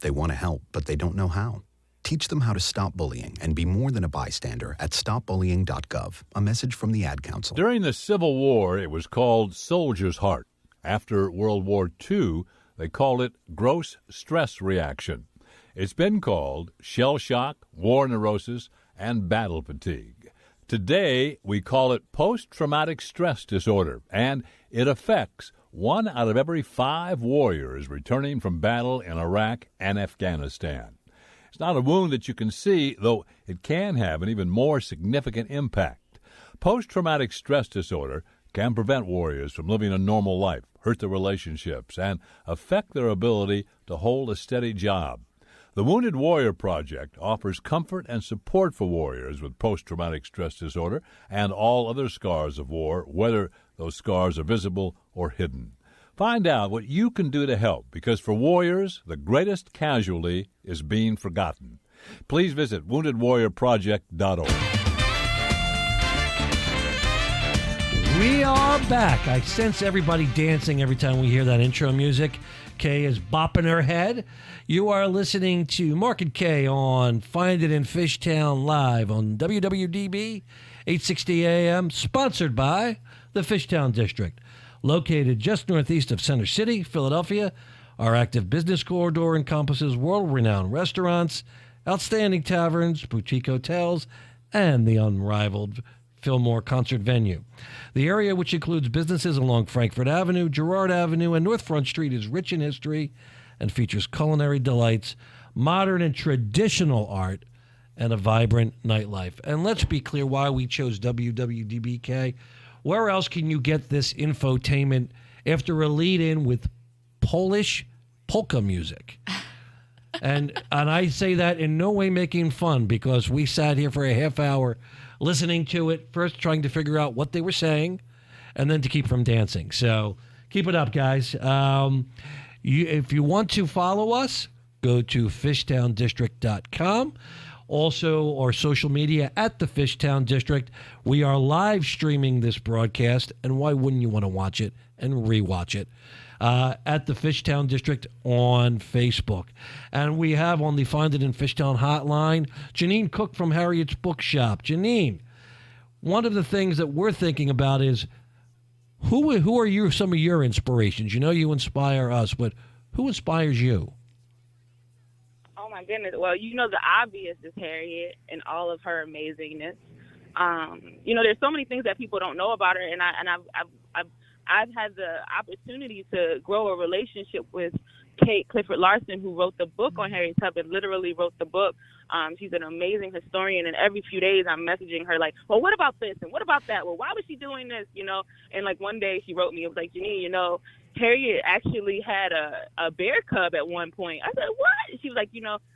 They want to help, but they don't know how. Teach them how to stop bullying and be more than a bystander at stopbullying.gov. A message from the Ad Council. During the Civil War, it was called soldier's heart. After World War II, they called it gross stress reaction. It's been called shell shock, war neurosis, and battle fatigue. Today, we call it post-traumatic stress disorder, and it affects 1 out of every 5 warriors returning from battle in Iraq and Afghanistan. It's not a wound that you can see, though it can have an even more significant impact. Post-traumatic stress disorder can prevent warriors from living a normal life, hurt their relationships, and affect their ability to hold a steady job. The Wounded Warrior Project offers comfort and support for warriors with post-traumatic stress disorder and all other scars of war, whether those scars are visible or hidden. Find out what you can do to help, because for warriors, the greatest casualty is being forgotten. Please visit woundedwarriorproject.org. We are back. I sense everybody dancing every time we hear that intro music. Kay is bopping her head. You are listening to Mark and Kay on Find It in Fishtown live on WWDB 860 AM, sponsored by the Fishtown District. Located just northeast of Center City, Philadelphia, our active business corridor encompasses world-renowned restaurants, outstanding taverns, boutique hotels, and the unrivaled Fillmore concert venue. The area, which includes businesses along Frankfort Avenue, Girard Avenue, and North Front Street, is rich in history and features culinary delights, modern and traditional art, and a vibrant nightlife. And let's be clear why we chose WWDBK. Where else can you get this infotainment after a lead-in with Polish polka music? And I say that in no way making fun, because we sat here for a half hour listening to it, first trying to figure out what they were saying, and then to keep from dancing. So keep it up, guys. If you want to follow us, go to fishtowndistrict.com. Also, our social media at the Fishtown District. We are live streaming this broadcast, and why wouldn't you want to watch it and rewatch it? At the Fishtown District on Facebook. And we have on the Find It in Fishtown hotline, Janine Cook from Harriet's Bookshop. Janine, one of the things that we're thinking about is who are some of your inspirations? You know you inspire us, but who inspires you? Oh my goodness! Well, the obvious is Harriet and all of her amazingness. There's so many things that people don't know about her, and I've had the opportunity to grow a relationship with Kate Clifford Larson, who wrote the book on Harriet Tubman, literally wrote the book. She's an amazing historian, and every few days I'm messaging her like, well, what about this? And what about that? Well, why was she doing this? And like one day she wrote me, it was like, Janine, Harriet actually had a bear cub at one point. I said, what? She was like,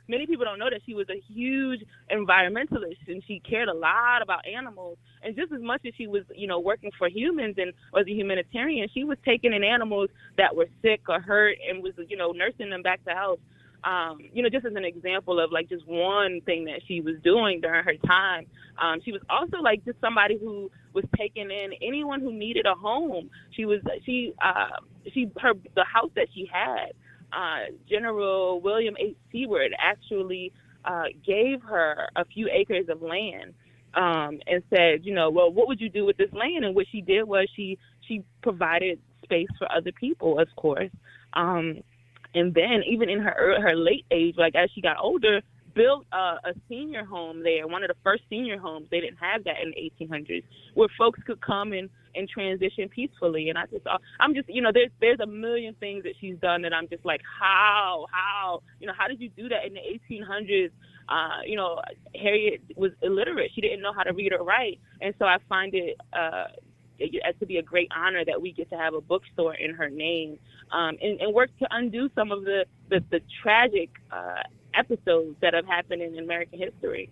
many people don't know that she was a huge environmentalist, and she cared a lot about animals. And just as much as she was, working for humans and was a humanitarian, she was taking in animals that were sick or hurt and was, nursing them back to health. Just as an example of like just one thing that she was doing during her time. She was also like just somebody who was taking in anyone who needed a home. The house that she had, General William H. Seward actually gave her a few acres of land and said, well, what would you do with this land? And what she did was she provided space for other people, of course. And then even in her late age, like as she got older, built a senior home there, one of the first senior homes. They didn't have that in the 1800s, where folks could come and transition peacefully. And I'm just, there's a million things that she's done that I'm just like, how did you do that in the 1800s? Harriet was illiterate. She didn't know how to read or write. And so I find it to be a great honor that we get to have a bookstore in her name, and work to undo some of the tragic episodes that have happened in American history.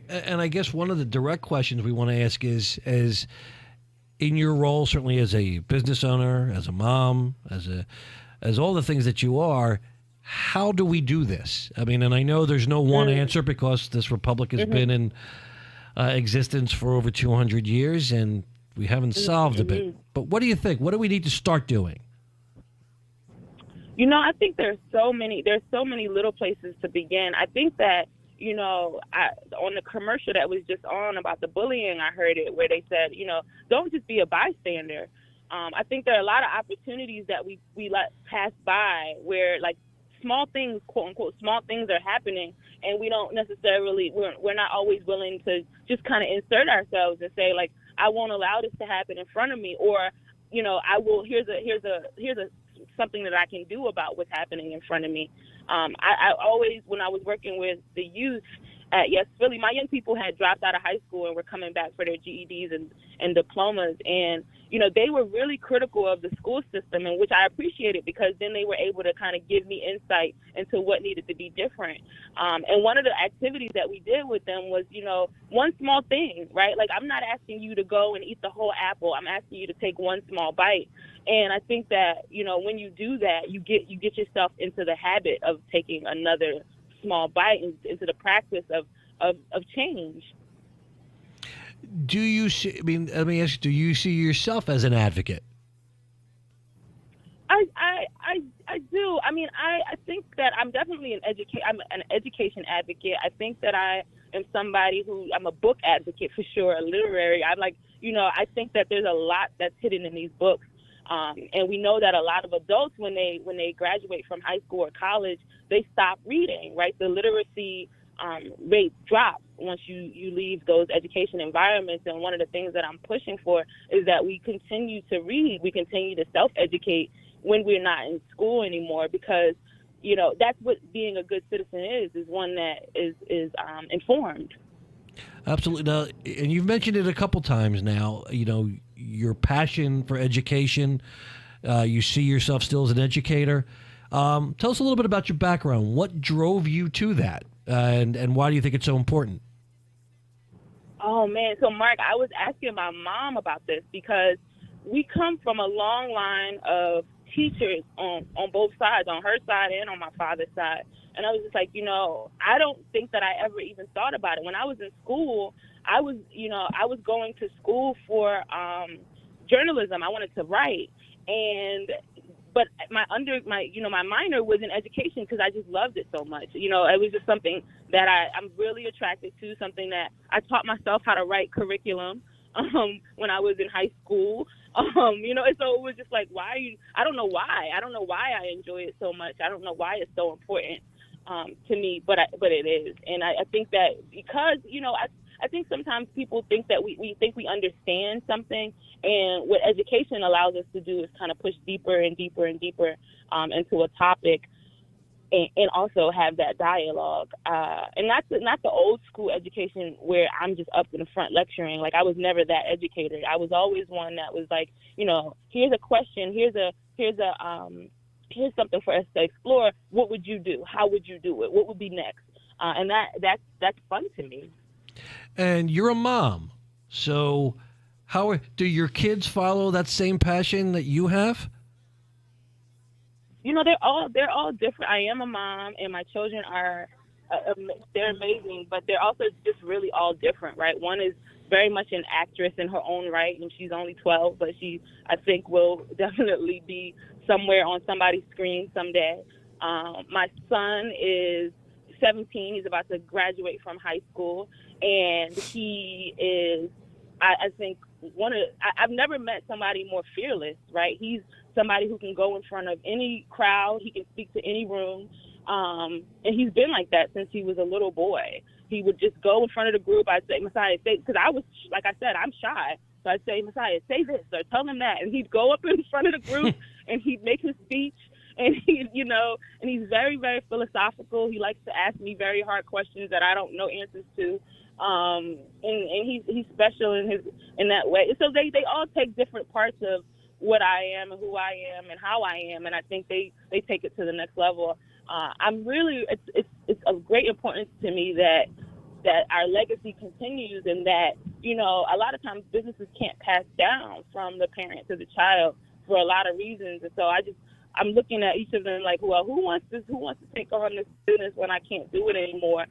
And I guess one of the direct questions we want to ask is in your role, certainly as a business owner, as a mom, as all the things that you are, how do we do this? I mean, and I know there's no one answer, because this republic has been in existence for over 200 years, and we haven't solved a bit. But what do you think? What do we need to start doing? I think there's so many little places to begin. I think that, on the commercial that was just on about the bullying, I heard it where they said, don't just be a bystander. I think there are a lot of opportunities that we let pass by where like small things, quote unquote, small things are happening, and we don't necessarily, we're not always willing to just kind of insert ourselves and say like, I won't allow this to happen in front of me, or, I will, here's a something that I can do about what's happening in front of me. I always, when I was working with the youth at Yes Philly, my young people had dropped out of high school and were coming back for their GEDs and diplomas. And, they were really critical of the school system, and which I appreciated, because then they were able to kind of give me insight into what needed to be different. And one of the activities that we did with them was, one small thing, right? Like, I'm not asking you to go and eat the whole apple. I'm asking you to take one small bite. And I think that, when you do that, you get yourself into the habit of taking another small bite into the practice of change. Do you see? I mean, let me ask you: do you see yourself as an advocate? I do. I mean, I think that I'm definitely I'm an education advocate. I think that I am somebody I'm a book advocate for sure, a literary. I'm like, I think that there's a lot that's hidden in these books. And we know that a lot of adults, when they graduate from high school or college, they stop reading, right? The literacy rate drops once you leave those education environments. And one of the things that I'm pushing for is that we continue to read, we continue to self-educate when we're not in school anymore, because that's what being a good citizen is one that is informed. Absolutely. Now, and you've mentioned it a couple times now, your passion for education. You see yourself still as an educator. Tell us a little bit about your background. What drove you to that, and why do you think it's so important? Oh, man. So, Mark, I was asking my mom about this because we come from a long line of teachers on both sides, on her side and on my father's side. And I was just like, I don't think that I ever even thought about it. When I was in school, I was going to school for journalism. I wanted to write. But my minor was in education because I just loved it so much. It was just something that I'm really attracted to, something that I taught myself how to write curriculum when I was in high school. And so it was just like, I don't know why I enjoy it so much. I don't know why it's so important to me, but it is. And I think that because, I think sometimes people think that we think we understand something, and what education allows us to do is kind of push deeper and deeper and deeper into a topic, and also have that dialogue. And not the old school education where I'm just up in the front lecturing. Like, I was never that educated. I was always one that was like, here's a question, here's something for us to explore. What would you do? How would you do it? What would be next? And that's fun to me. And you're a mom, so how do your kids follow that same passion that you have? They're all different. I am a mom, and my children are they're amazing, but they're also just really all different, right? One is very much an actress in her own right, and she's only 12, but she, I think, will definitely be somewhere on somebody's screen someday. My son is 17. He's about to graduate from high school, and he is, I think, I've never met somebody more fearless, right? He's somebody who can go in front of any crowd. He can speak to any room. And he's been like that since he was a little boy. He would just go in front of the group. I'd say, Messiah, say, because I was, like I said, I'm shy. So I'd say, Messiah, say this or tell him that. And he'd go up in front of the group and he'd make his speech. And and he's very, very philosophical. He likes to ask me very hard questions that I don't know answers to. And he's special in that way. So they all take different parts of what I am and who I am and how I am, and I think they take it to the next level. I'm really, it's of great importance to me that our legacy continues, and that a lot of times businesses can't pass down from the parent to the child for a lot of reasons, and so I'm looking at each of them like, well, who wants to take on this business when I can't do it anymore?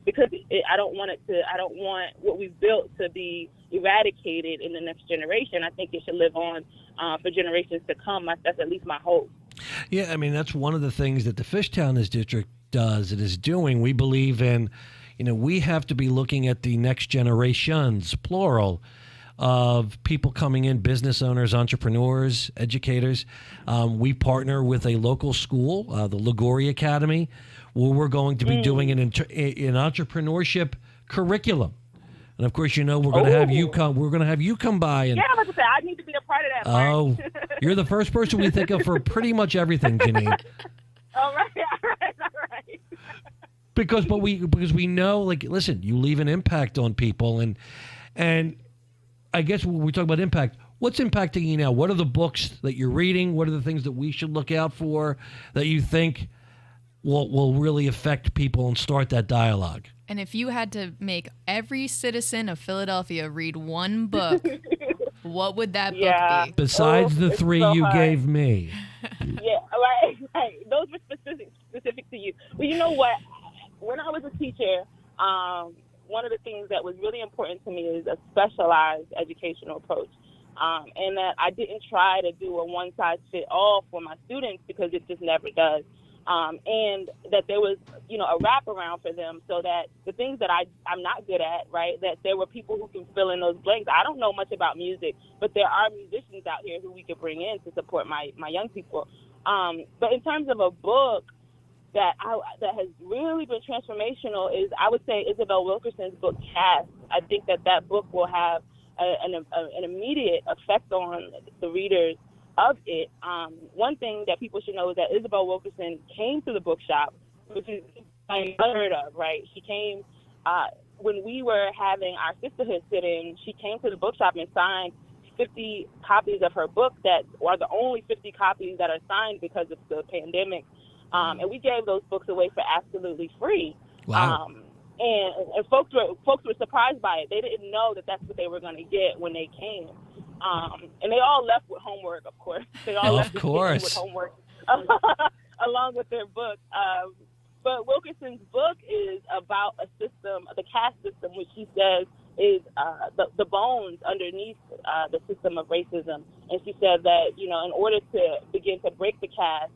Because I don't want what we've built to be eradicated in the next generation. I think it should live on for generations to come. That's at least my hope. Yeah, I mean, that's one of the things that the Fishtown district does and is doing. We believe in, we have to be looking at the next generations, plural, of people coming in, business owners, entrepreneurs, educators. We partner with a local school, the Liguori Academy, where we're going to be doing an entrepreneurship curriculum. And of course, we're going to have you come. We're going to have you come by. And, yeah, I was about to say, I need to be a part of that. Oh, you're the first person we think of for pretty much everything, Janine. All right. Because we know, like, listen, you leave an impact on people, and I guess when we talk about impact, what's impacting you now? What are the books that you're reading? What are the things that we should look out for that you think will really affect people and start that dialogue? And if you had to make every citizen of Philadelphia read one book, what would that book be? Besides the three you gave me. Yeah, right. Those were specific to you. Well, you know what? when I was a teacher, one of the things that was really important to me is a specialized educational approach. And that I didn't try to do a one-size-fit-all for my students because it just never does. And that there was, a wraparound for them so that the things that I'm not good at, right, that there were people who can fill in those blanks. I don't know much about music, but there are musicians out here who we could bring in to support my young people. But in terms of a book that has really been transformational is, I would say, Isabel Wilkerson's book, Cast. I think that book will have an immediate effect on the readers of it. One thing that people should know is that Isabel Wilkerson came to the bookshop, which is unheard of, right? She came when we were having our sisterhood sit-in. She came to the bookshop and signed 50 copies of her book that are the only 50 copies that are signed because of the pandemic. And we gave those books away for absolutely free. Wow. And folks were surprised by it. They didn't know that that's what they were going to get when they came. And they all left with homework, of course. They all left with homework along with their book. But Wilkerson's book is about a system, the caste system, which she says is the bones underneath the system of racism. And she said that, in order to begin to break the caste,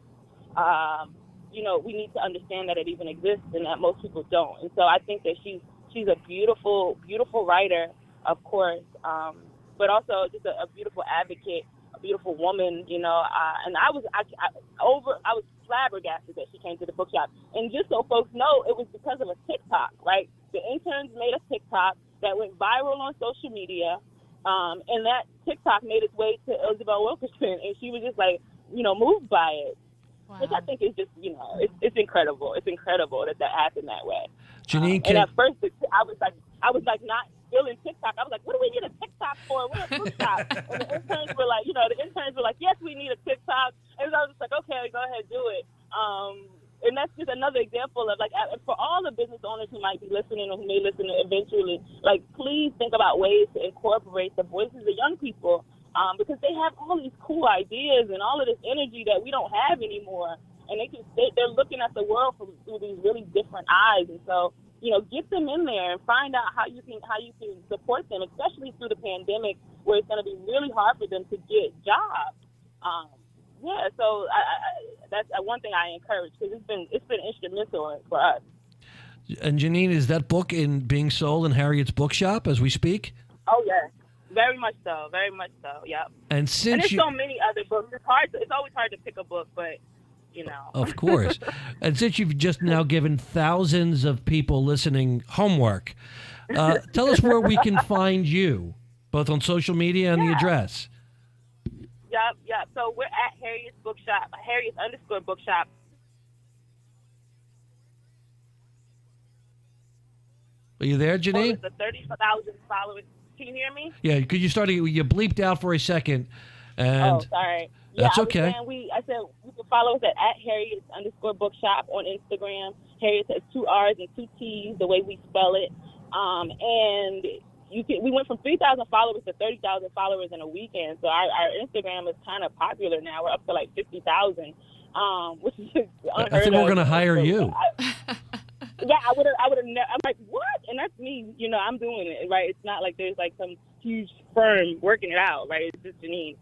we need to understand that it even exists and that most people don't. And so I think that she's a beautiful, beautiful writer, of course, but also just a beautiful advocate, a beautiful woman, and I was flabbergasted that she came to the bookshop. And just so folks know, it was because of a TikTok, right? The interns made a TikTok that went viral on social media, and that TikTok made its way to Isabel Wilkerson, and she was just like, moved by it. Wow. Which I think is just, it's incredible. It's incredible that happened that way. Janine, and at first, I was like not feeling TikTok. I was like, what do we need a TikTok for? We're a bookshop. And the interns were like, yes, we need a TikTok. And I was just like, okay, go ahead, do it. And that's just another example of, like, for all the business owners who might be listening or who may listen eventually, like, please think about ways to incorporate the voices of young people. Because they have all these cool ideas and all of this energy that we don't have anymore, and they're looking at the world through these really different eyes. And so, get them in there and find out how you can support them, especially through the pandemic, where it's going to be really hard for them to get jobs. So that's one thing I encourage, because it's been instrumental for us. And Janine, is that book being sold in Harriet's Bookshop as we speak? Oh yeah. Very much so, yeah. And there's so many other books. It's always hard to pick a book, but, Of course. And since you've just now given thousands of people listening homework, tell us where we can find you, both on social media and the address. Yep. So we're at Harriet's Bookshop, Harriet_Bookshop. Are you there, Janine? The 30,000 followers. Can you hear me? Yeah, could you you bleeped out for a second. And sorry. That's okay. I said you can follow us at Harriet_Bookshop on Instagram. Harriet has 2 R's and 2 T's, the way we spell it. And we went from 3,000 followers to 30,000 followers in a weekend. So our Instagram is kind of popular now. We're up to like 50,000, which is unheard of. I think we're going to hire you. Yeah, I would have never. I'm like, what? And that's me. I'm doing it, right? It's not like there's like some huge firm working it out, right? It's just Janine.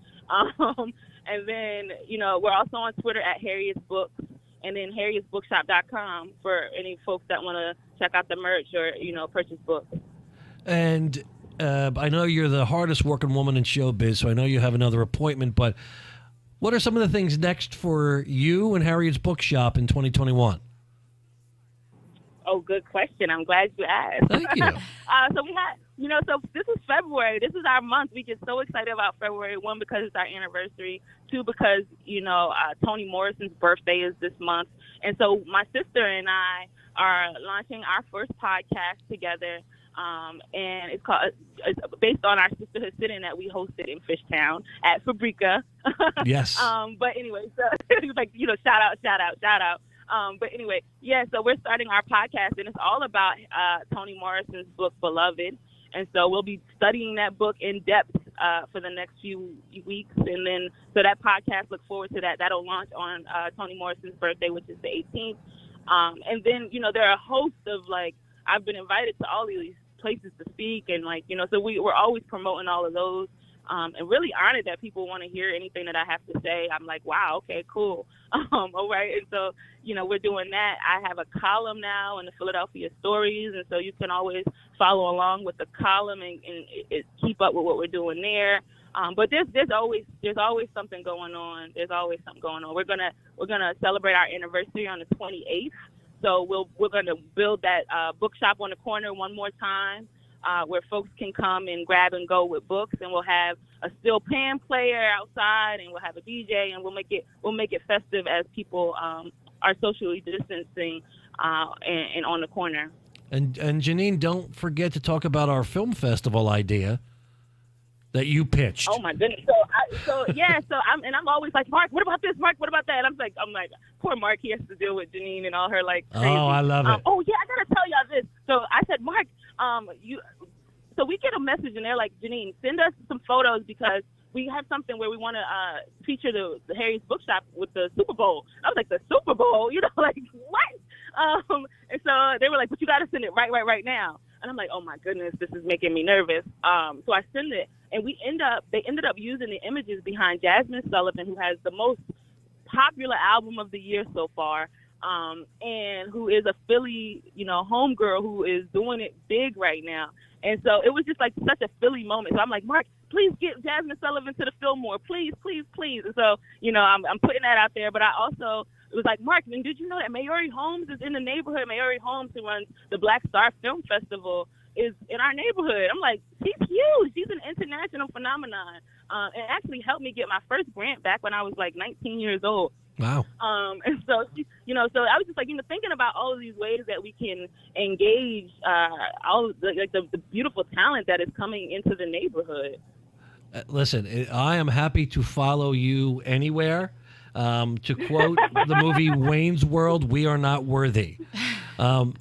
And then, we're also on Twitter at Harriet's Books, and then harrietsbookshop.com for any folks that want to check out the merch or, purchase books. And I know you're the hardest working woman in showbiz, so I know you have another appointment, but what are some of the things next for you and Harriet's Bookshop in 2021? Oh, good question. I'm glad you asked. Thank you. So we had, so this is February. This is our month. We get so excited about February, 1, because it's our anniversary, 2, because, Toni Morrison's birthday is this month. And so my sister and I are launching our first podcast together. And it's based on our sisterhood sit-in that we hosted in Fishtown at Fabrica. Yes. But anyway, so it's like, shout out. But anyway, so we're starting our podcast, and it's all about Toni Morrison's book, Beloved. And so we'll be studying that book in depth for the next few weeks. And then, so that podcast, look forward to that. That'll launch on Toni Morrison's birthday, which is the 18th. And then, there are a host of, I've been invited to all of these places to speak, and, so we're always promoting all of those. And really honored that people want to hear anything that I have to say. I'm like, wow, okay, cool. All right. And so, we're doing that. I have a column now in the Philadelphia Stories, and so you can always follow along with the column and keep up with what we're doing there. But there's always something going on. There's always something going on. We're gonna celebrate our anniversary on the 28th. So we're gonna build that bookshop on the corner one more time. Where folks can come and grab and go with books, and we'll have a steel pan player outside, and we'll have a DJ, and we'll make it festive as people are socially distancing and on the corner. And Janine, don't forget to talk about our film festival idea that you pitched. Oh my goodness! So I'm always like, Mark, what about this? Mark, what about that? And I'm like, poor Mark, he has to deal with Janine and all her crazy. Oh, I love it. Oh yeah, I gotta tell y'all this. So I said, Mark, so we get a message and they're like, Janine, send us some photos because we have something where we want to feature the Harriet's Bookshop with the Super Bowl. I was like, the Super Bowl? what? And so they were like, but you got to send it right now. And I'm like, oh my goodness, this is making me nervous. So I send it, and they ended up using the images behind Jasmine Sullivan, who has the most popular album of the year so far, and who is a Philly, homegirl who is doing it big right now. And so it was just like such a Philly moment. So I'm like, Mark, please get Jasmine Sullivan to the Fillmore, please, please, please. And so, I'm putting that out there. But I also was like, Mark, did you know that Maori Holmes is in the neighborhood? Maori Holmes, who runs the Black Star Film Festival, is in our neighborhood. I'm like, she's huge. She's an international phenomenon. And actually helped me get my first grant back when I was 19 years old. Wow. And so, so I was just thinking about all of these ways that we can engage all of the beautiful talent that is coming into the neighborhood. Listen, I am happy to follow you anywhere. To quote the movie Wayne's World, we are not worthy. Mark,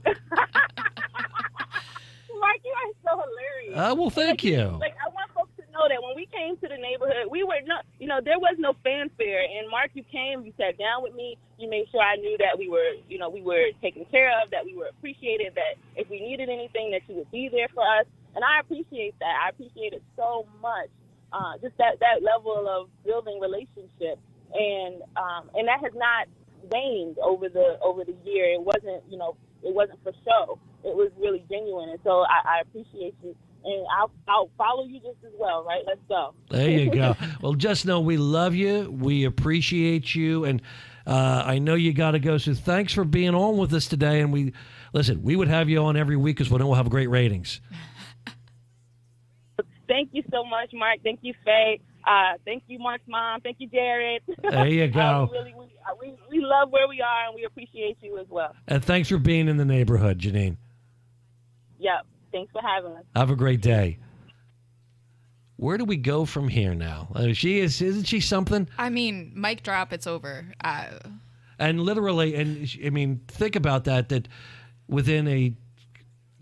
you are so hilarious. Well, thank you. I want folks to know that when we came to the neighborhood, we were not, there was no fanfare. And Mark, you came, you sat down with me, you made sure I knew that we were taken care of, that we were appreciated, that if we needed anything, that you would be there for us. And I appreciate that. I appreciate it so much. Just that level of building relationships. And that has not waned over the year. It wasn't for show. It was really genuine. And so I appreciate you. And I'll follow you just as well, right? Let's go. There you go. Well, just know we love you. We appreciate you. And I know you got to go. So thanks for being on with us today. And we would have you on every week because we know we'll have great ratings. Thank you so much, Mark. Thank you, Faye. Thank you, Mark's mom. Thank you, Jared. There you go. We love where we are, and we appreciate you as well. And thanks for being in the neighborhood, Janine. Yep. Thanks for having us. Have a great day. Where do we go from here now? Isn't she something? I mean, mic drop, it's over. And literally, think about that within a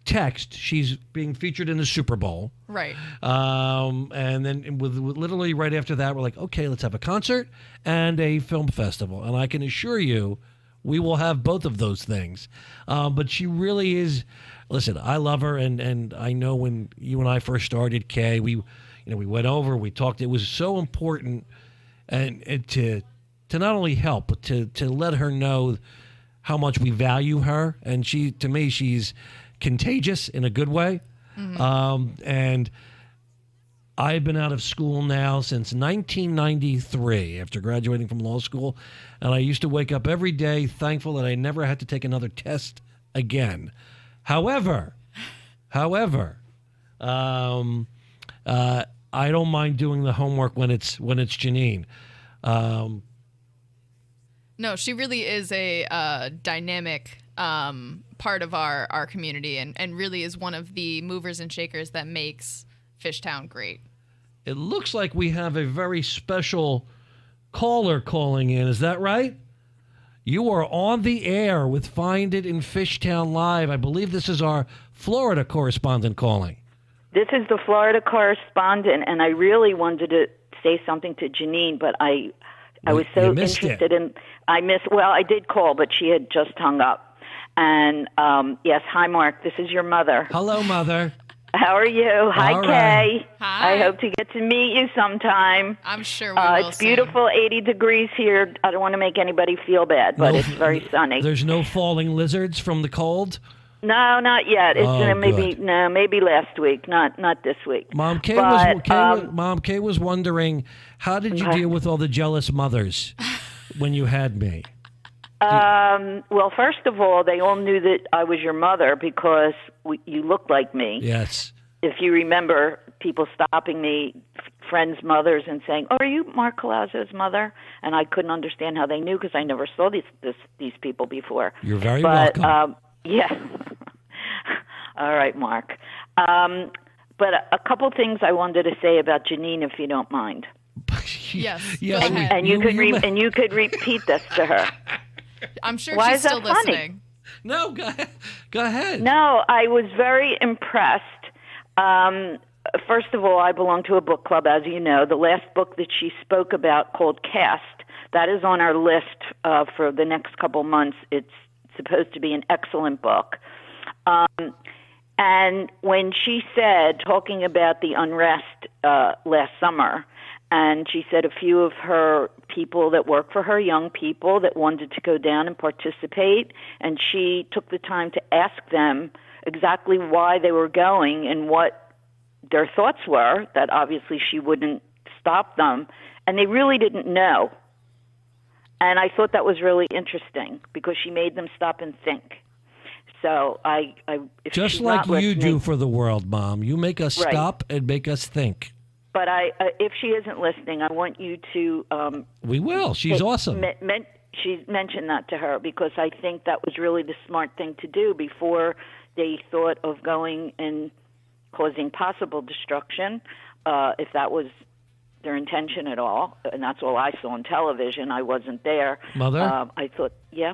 text, she's being featured in the Super Bowl. Right. And then with literally right after that, we're like, okay, let's have a concert and a film festival. And I can assure you, we will have both of those things. But she really is. Listen, I love her, and I know when you and I first started, Kay, we went over, we talked. It was so important, and to not only help, but to let her know how much we value her. And to me, she's contagious in a good way. Mm-hmm. And I've been out of school now since 1993 after graduating from law school. And I used to wake up every day thankful that I never had to take another test again. However, I don't mind doing the homework when it's Janine. No, she really is a dynamic part of our community and really is one of the movers and shakers that makes Fishtown great. It looks like we have a very special caller calling in. Is that right? You are on the air with Find It in Fishtown Live. I believe this is our Florida correspondent calling. This is the Florida correspondent, and I really wanted to say something to Janine, but I was so interested in. I did call, but she had just hung up. And yes, hi, Mark. This is your mother. Hello, Mother. How are you? Hi, All Kay. right. Hi. I hope to get to meet you sometime. I'm sure we will. It's beautiful, 80 degrees here. I don't want to make anybody feel bad, but it's very sunny. There's no falling lizards from the cold? No, not yet. It's good. maybe last week, not this week. Mom Kay, Mom Kay was wondering, how did you deal with all the jealous mothers when you had me? Well, first of all, they all knew that I was your mother because you looked like me. Yes. If you remember, people stopping me, friends' mothers, and saying, "Oh, are you Mark Colazzo's mother?" And I couldn't understand how they knew because I never saw these people before. You're very welcome. Yeah. All right, Mark. But a couple things I wanted to say about Janine, if you don't mind. Yes. Yes. And you could repeat this to her. I'm sure Why she's is that still funny? listening. No, go ahead. No, I was very impressed. First of all, I belong to a book club, as you know. The last book that she spoke about, called Cast, that is on our list for the next couple months. It's supposed to be an excellent book. And when she said, talking about the unrest last summer, and she said a few of her people that work for her, young people that wanted to go down and participate, and she took the time to ask them exactly why they were going and what their thoughts were, that obviously she wouldn't stop them, and they really didn't know. And I thought that was really interesting because she made them stop and think. So if just she's like not you listening, do for the world, Mom. You make us Right. stop and make us think. But if she isn't listening, I want you to. We will. She's awesome. She mentioned that to her because I think that was really the smart thing to do before they thought of going and causing possible destruction, if that was their intention at all. And that's all I saw on television. I wasn't there. Mother? I thought, yeah.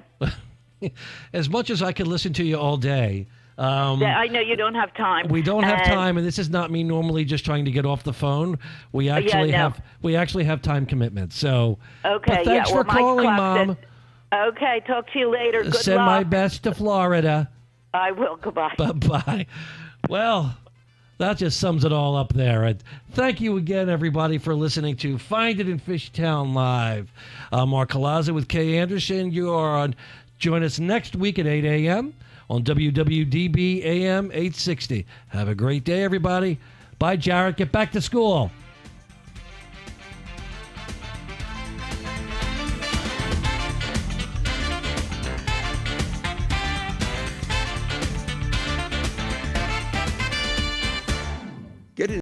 As much as I could listen to you all day. I know you don't have time. We don't have time, and this is not me normally just trying to get off the phone. We actually have time commitments. So okay, but thanks for my calling, clock Mom. said- okay, talk to you later. Good Send luck. my best to Florida. I will. Goodbye. Bye-bye. Well, that just sums it all up there. And thank you again, everybody, for listening to Find It in Fishtown Live. I'm Mark Colazzo with Kay Anderson. You are on. Join us next week at 8 a.m. on WWDB AM 860. Have a great day, everybody. Bye, Jarrett. Get back to school.